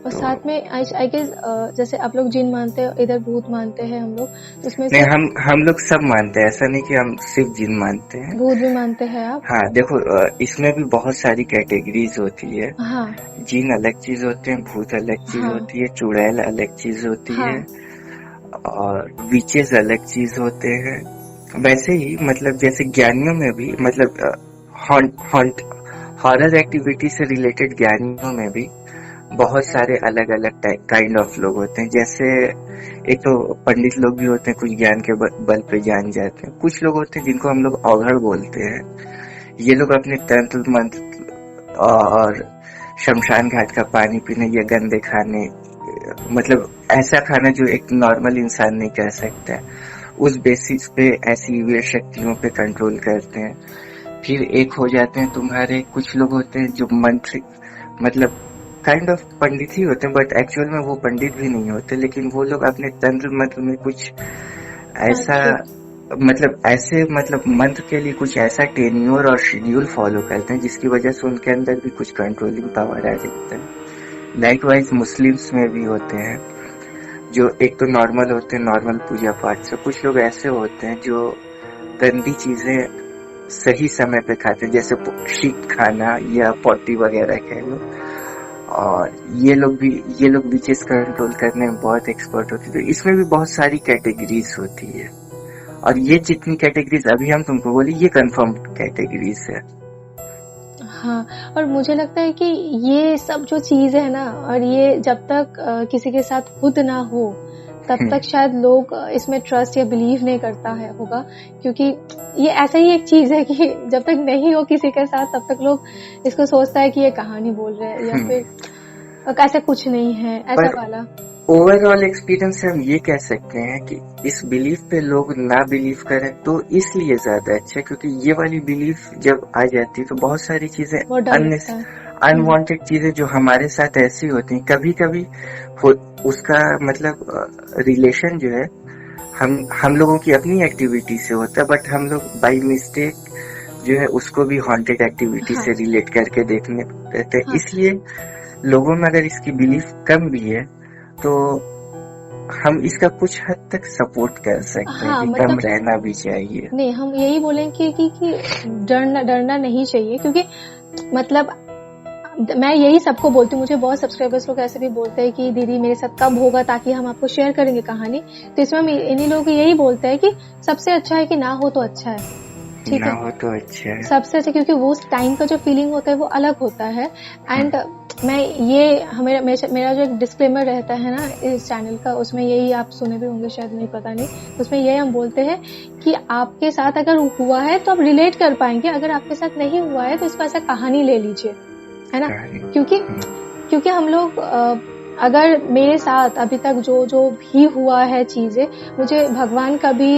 और तो साथ में आई गेस जैसे आप लोग जिन मानते हैं, इधर भूत मानते हैं हम लोग, उसमें नहीं, हम लोग सब मानते हैं, ऐसा नहीं कि हम सिर्फ जिन मानते हैं, भूत भी मानते हैं आप। हाँ, देखो इसमें भी बहुत सारी कैटेगरीज होती है। हाँ, जिन अलग चीज होते हैं, भूत अलग चीज होती है, चुड़ैल अलग चीज होती है, और विचेस अलग चीज होते हैं। वैसे ही मतलब जैसे ज्ञानियों में भी मतलब हॉरर एक्टिविटी से रिलेटेड ज्ञानियों में भी बहुत सारे अलग अलग काइंड ऑफ लोग होते हैं। जैसे एक तो पंडित लोग भी होते हैं, कुछ ज्ञान के बल पे जान जाते हैं। कुछ लोग होते हैं जिनको हम लोग औघड़ बोलते हैं, ये लोग अपने तंत्र मंत्र और शमशान घाट का पानी पीने या गंदे खाने, मतलब ऐसा खाना जो एक नॉर्मल इंसान नहीं कर सकता है, उस बेसिस पे ऐसी ईविल शक्तियों पे कंट्रोल करते हैं। फिर एक हो जाते हैं तुम्हारे, कुछ लोग होते हैं जो मंत्र, मतलब काइंड ऑफ पंडित ही होते हैं, बट एक्चुअल में वो पंडित भी नहीं होते, लेकिन वो लोग अपने तंत्र मंत्र में कुछ ऐसा, मतलब मंत्र के लिए कुछ ऐसा टेन्योर और शेड्यूल फॉलो करते हैं जिसकी वजह से उनके अंदर भी कुछ कंट्रोलिंग पावर आ जाता है। लाइकवाइज मुस्लिम्स में भी होते हैं जो एक तो नॉर्मल होते हैं, नॉर्मल पूजा पाठ से, कुछ लोग ऐसे होते हैं जो गंदी चीजें सही समय पे खाते हैं, जैसे शीत खाना या पॉटी वगैरह कह लो। और ये लोग विचेस कंट्रोल करने में बहुत एक्सपर्ट होते हैं। तो इसमें भी बहुत सारी कैटेगरीज होती है, और ये जितनी कैटेगरीज अभी हम तुमको बोली, ये कंफर्म कैटेगरीज है। हाँ, और मुझे लगता है कि ये सब जो चीज है ना, और ये जब तक किसी के साथ खुद ना हो तब तक शायद लोग इसमें ट्रस्ट या बिलीव नहीं करता है होगा, क्योंकि ये ऐसा ही एक चीज है कि जब तक नहीं हो किसी के साथ तब तक लोग इसको सोचता है कि ये कहानी बोल रहे हैं, या फिर ऐसा कुछ नहीं है, ऐसा वाला। ओवरऑल एक्सपीरियंस से हम ये कह सकते हैं कि इस बिलीफ पे लोग ना बिलीव करें तो इसलिए ज्यादा अच्छा, क्योंकि ये वाली बिलीफ जब आ जाती है तो बहुत सारी चीजें अनवांटेड चीजें जो हमारे साथ ऐसी होती हैं, कभी कभी उसका मतलब रिलेशन जो है हम लोगों की अपनी एक्टिविटी से होता है, बट हम लोग बाय मिस्टेक जो है उसको भी हॉन्टेड एक्टिविटी से रिलेट करके देखने रहते हैं। इसलिए लोगों में अगर इसकी बिलीफ कम भी है तो हम इसका कुछ हद तक सपोर्ट कर सकते हैं कि कम रहना भी चाहिए। नहीं, हम यही बोलेंगे कि डरना नहीं चाहिए, क्योंकि मतलब मैं यही सबको बोलती हूँ। मुझे बहुत सब्सक्राइबर्स लोग ऐसे भी बोलते हैं कि दीदी मेरे साथ कब होगा ताकि हम आपको शेयर करेंगे कहानी। तो इसमें हम इन्हीं लोगों को यही बोलते हैं कि सबसे अच्छा है कि ना हो तो अच्छा है, ठीक है, ना हो तो अच्छा है, सबसे अच्छा, क्योंकि वो उस टाइम का जो फीलिंग होता है वो अलग होता है। एंड मेरा जो एक डिस्क्लेमर रहता है ना इस चैनल का, उसमें यही आप सुने भी होंगे शायद, नहीं पता नहीं, उसमें यही हम बोलते हैं कि आपके साथ अगर हुआ है तो आप रिलेट कर पाएंगे, अगर आपके साथ नहीं हुआ है तो इसको ऐसा कहानी ले लीजिए, है ना। क्योंकि हम लोग अगर मेरे साथ अभी तक जो भी हुआ है चीजें, मुझे भगवान का भी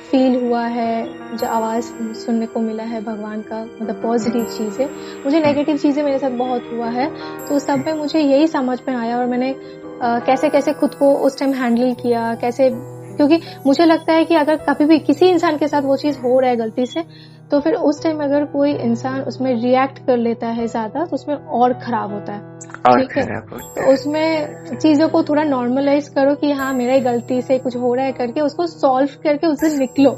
फील हुआ है, जो आवाज सुनने को मिला है भगवान का, मतलब पॉजिटिव चीजें, मुझे नेगेटिव चीजें मेरे साथ बहुत हुआ है। तो सब में मुझे यही समझ में आया, और मैंने कैसे कैसे खुद को उस टाइम हैंडल किया, कैसे, क्योंकि मुझे लगता है कि अगर कभी भी किसी इंसान के साथ वो चीज हो रहा है गलती से, तो फिर उस टाइम अगर कोई इंसान उसमें रिएक्ट कर लेता है ज्यादा तो उसमें और खराब होता है, ठीक है। तो उसमें चीजों को थोड़ा नॉर्मलाइज करो कि हाँ मेरा ही गलती से कुछ हो रहा है करके उसको सॉल्व करके उससे निकलो।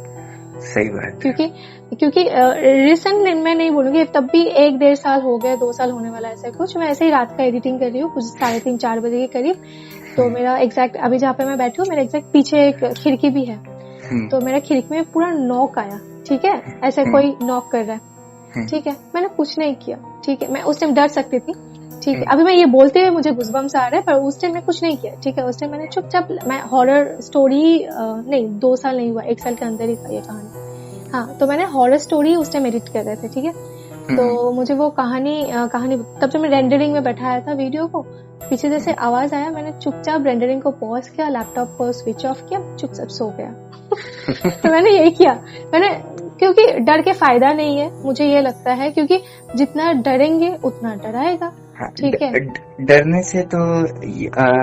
सही बात, क्योंकि रिसेंटली मैं नहीं बोलूंगी, तब भी 1-1.5 साल हो गए, 2 साल होने वाला ऐसा कुछ। मैं ऐसे ही रात का एडिटिंग कर रही हूँ, कुछ 3:30-4 बजे के करीब। तो मेरा एग्जैक्ट अभी जहाँ पे मैं बैठी हूँ, मेरा एग्जैक्ट पीछे एक खिड़की भी है, तो मेरा खिड़की में पूरा नॉक आया, ठीक है, ऐसे कोई नॉक कर रहा है, ठीक है। मैंने कुछ नहीं किया, ठीक है, मैं उस टाइम डर सकती थी, ठीक है। अभी मैं ये बोलते हुए मुझे गुज़बम्स आ रहा है, पर उस टाइम मैं कुछ नहीं किया, ठीक है। उस टाइम मैंने चुपचाप, मैं हॉरर स्टोरी नहीं, 2 साल नहीं हुआ, 1 साल के अंदर ही था ये कहानी, हाँ। तो मैंने हॉरर स्टोरी उस टाइम एडिट कर रहे थे, ठीक है। तो मुझे वो कहानी तब जब मैं रेंडरिंग में बैठाया था वीडियो को, पीछे जैसे आवाज आया, मैंने चुपचाप रेंडरिंग को पॉज किया, लैपटॉप को स्विच ऑफ किया, चुपचाप सो गया। तो मैंने यही किया, क्योंकि डर के फायदा नहीं है, मुझे ये लगता है, क्योंकि जितना डरेंगे उतना डराएगा, ठीक है। डरने से तो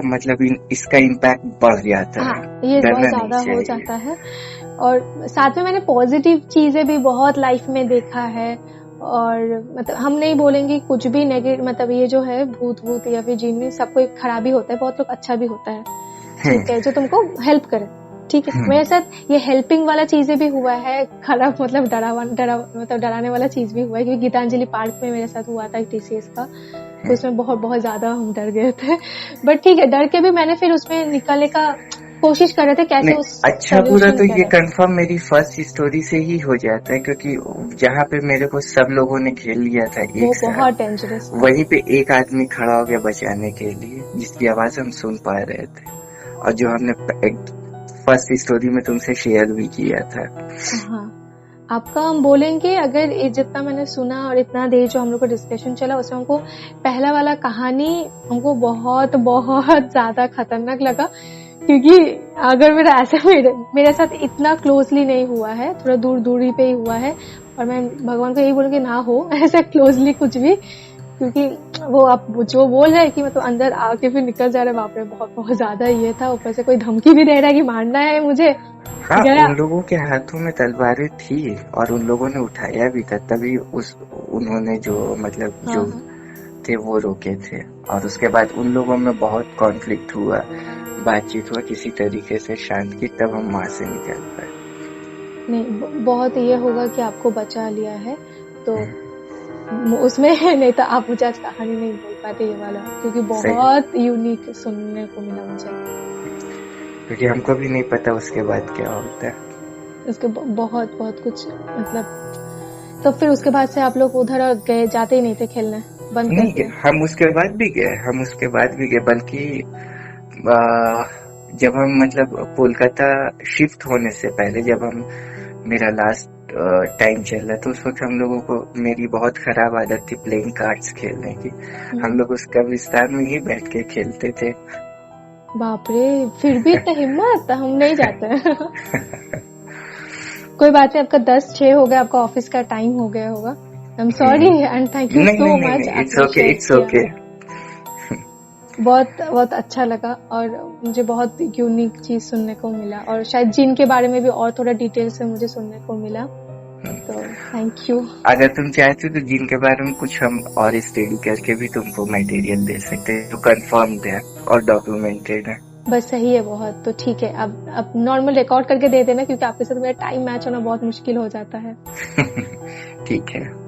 मतलब इसका इम्पैक्ट बढ़ जाता है, ये बहुत ज्यादा हो जाता है। और साथ में मैंने पॉजिटिव चीजें भी बहुत लाइफ में देखा है, और मतलब हम नहीं बोलेंगे कुछ भी नेगेटिव, मतलब ये जो है भूत या फिर जिन, सबको एक खराबी होता है, बहुत लोग अच्छा भी होता है, ठीक है, जो तुमको हेल्प करे, ठीक है। मेरे साथ ये हेल्पिंग वाला चीजें भी हुआ है, खराब मतलब डराने वाला चीज भी हुआ है, क्योंकि गीतांजलि पार्क में मेरे साथ हुआ था TCS का, तो उसमें बहुत ज्यादा हम डर गए थे, बट ठीक है, डर के भी मैंने फिर उसमें निकलने का कोशिश कर रहे थे, कैसे उस अच्छा पूरा तो ये कंफर्म मेरी फर्स्ट स्टोरी से ही हो जाता है, क्योंकि जहाँ पे मेरे को सब लोगों ने घेर लिया था एक साथ, बहुत डेंजरस, वहीं पे एक आदमी खड़ा हो गया बचाने के लिए, जिसकी आवाज हम सुन पा रहे थे, और जो हमने फर्स्ट स्टोरी में तुमसे शेयर भी किया था। हाँ, आपका हम बोलेंगे, अगर जितना मैंने सुना और इतना देर जो हम लोग का डिस्कशन चला, उसमें हमको पहला वाला कहानी हमको बहुत ज्यादा खतरनाक लगा, क्योंकि अगर मेरा ऐसा मेरे साथ इतना क्लोजली नहीं हुआ है, थोड़ा दूर दूरी पे ही हुआ है, और मैं भगवान को यही बोलूँगी ना हो ऐसा क्लोजली कुछ भी, क्योंकि वो आप जो बोल रहे हैं कि मतलब अंदर आके फिर निकल जा रहा है, बाप रे बहुत बहुत ज्यादा ये था। ऊपर से कोई धमकी भी दे रहा है कि मारना है मुझे। हाँ, गया उन लोगों के हाथों में तलवारें थी और उन लोगों ने उठाया भी था, तभी उन्होंने जो मतलब हाँ जो हाँ थे वो रोके थे। और उसके बाद उन लोगों में बहुत कॉन्फ्लिक्ट हुआ, बातचीत हुआ किसी तरीके से शांत की, तब हम वहां से निकल पाए। नहीं, बहुत ये होगा कि आपको बचा लिया है, तो उसमें नहीं तो आप मुझे आज कहानी नहीं बोल पाते ये वाला, क्योंकि सही, बहुत यूनिक सुनने को मिला मुझे। क्योंकि हमको भी नहीं पता उसके बाद क्या होता है। उसके बहुत बहुत कुछ मतलब। तो फिर उसके बाद से आप लोग उधर गए, जाते ही नहीं थे खेलने, बंद कर नहीं, दिए? हम उसके बाद भी गए, बल्कि आ, जब हम मतलब कोलकाता शिफ्ट होने से पहले, जब हम मेरा लास्ट टाइम चल रहा था, उस वक्त हम लोगों को, मेरी बहुत खराब आदत थी प्लेइंग कार्ड्स खेलने की। हम लोग उस कब्रिस्तान में ही बैठ के खेलते थे। बाप रे, फिर भी इतना हिम्मत, हम नहीं जाते कोई बात नहीं, आपका 10-6 हो गया, आपका ऑफिस का टाइम हो गया होगा। I am sorry and thank you नहीं सो नहीं नहीं मच, नहीं, इट्स आपने ओके, शेयर इट्स किया। ओके। बहुत बहुत अच्छा लगा, और मुझे बहुत यूनिक चीज सुनने को मिला, और शायद जिन के बारे में भी और थोड़ा डिटेल से मुझे सुनने को मिला, तो थैंक यू। अगर तुम चाहते हो तो जिनके बारे में कुछ हम और स्टडी करके भी तुमको मटेरियल दे सकते हैं, जो कंफर्म्ड है और डॉक्यूमेंटेड है। बस सही है बहुत, तो ठीक है, अब नॉर्मल रिकॉर्ड करके दे देना, क्योंकि आपके साथ मेरा टाइम मैच होना बहुत मुश्किल हो जाता है। ठीक है।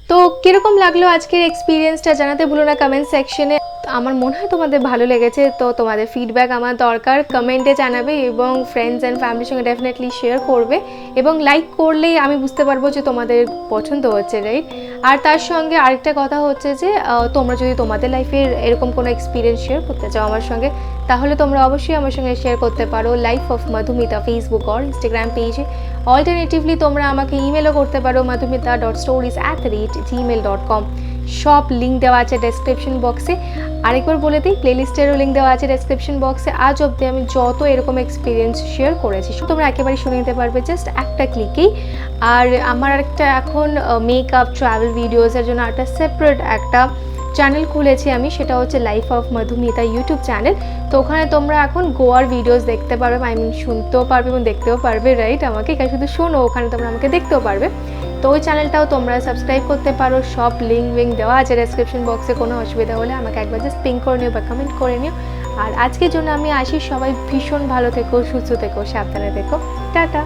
তো কিরকম লাগলো আজকের এক্সপিরিয়েন্সটা জানাতে ভুলো না কমেন্ট সেকশনে। আমার মনে হয় তোমাদের ভালো লেগেছে, তো তোমাদের ফিডব্যাক আমার দরকার, কমেন্টে জানাবে এবং ফ্রেন্ডস অ্যান্ড ফ্যামিলির সঙ্গে ডেফিনেটলি শেয়ার করবে, এবং লাইক করলেই আমি বুঝতে পারবো যে তোমাদের পছন্দ হচ্ছে, রাইট? আর তার সঙ্গে আরেকটা কথা হচ্ছে যে তোমরা যদি তোমাদের লাইফের এরকম কোনো এক্সপিরিয়েন্স শেয়ার করতে চাও আমার সঙ্গে, তাহলে তোমরা অবশ্যই আমার সঙ্গে শেয়ার করতে পারো লাইফ অফ মধুমিতা ফেসবুক আর ইনস্টাগ্রাম পেজে। অল্টারনেটিভলি তোমরা আমাকে ইমেলও করতে পারো madhumita.stories@gmail.com। সব লিঙ্ক দেওয়া আছে ডেসক্রিপশন বক্সে। আরেকবার বলে দিই, প্লেলিস্টেরও লিঙ্ক দেওয়া আছে ডেসক্রিপশন বক্সে। আজ অবধি আমি যত এরকম এক্সপিরিয়েন্স শেয়ার করেছি তোমরা একেবারে শুনে নিতে পারবে জাস্ট একটা ক্লিকেই। আর আমার একটা এখন মেকআপ ট্রাভেল ভিডিওসের জন্য একটা সেপারেট একটা চ্যানেল খুলেছি আমি, সেটা হচ্ছে life of Madhumita YouTube channel. তো ওখানে তোমরা এখন গোয়ার ভিডিওস দেখতে পারবে, আই মিন শুনতেও পারবে এবং দেখতেও পারবে, রাইট? আমাকে এখানে শুধু শোনো, ওখানে তোমরা আমাকে দেখতেও পারবে। তো ওই চ্যানেলটাও তোমরা সাবস্ক্রাইব করতে পারো, সব লিঙ্ক দেওয়া আছে ডেসক্রিপশন বক্সে। কোনো অসুবিধা হলে আমাকে একবার জাস্ট পিং করে নিও বা কমেন্ট করে নিও। আর আজকের জন্য আমি আসি, সবাই ভীষণ ভালো থেকো, সুস্থ থেকো, সাবধানে থেকো, টাটা।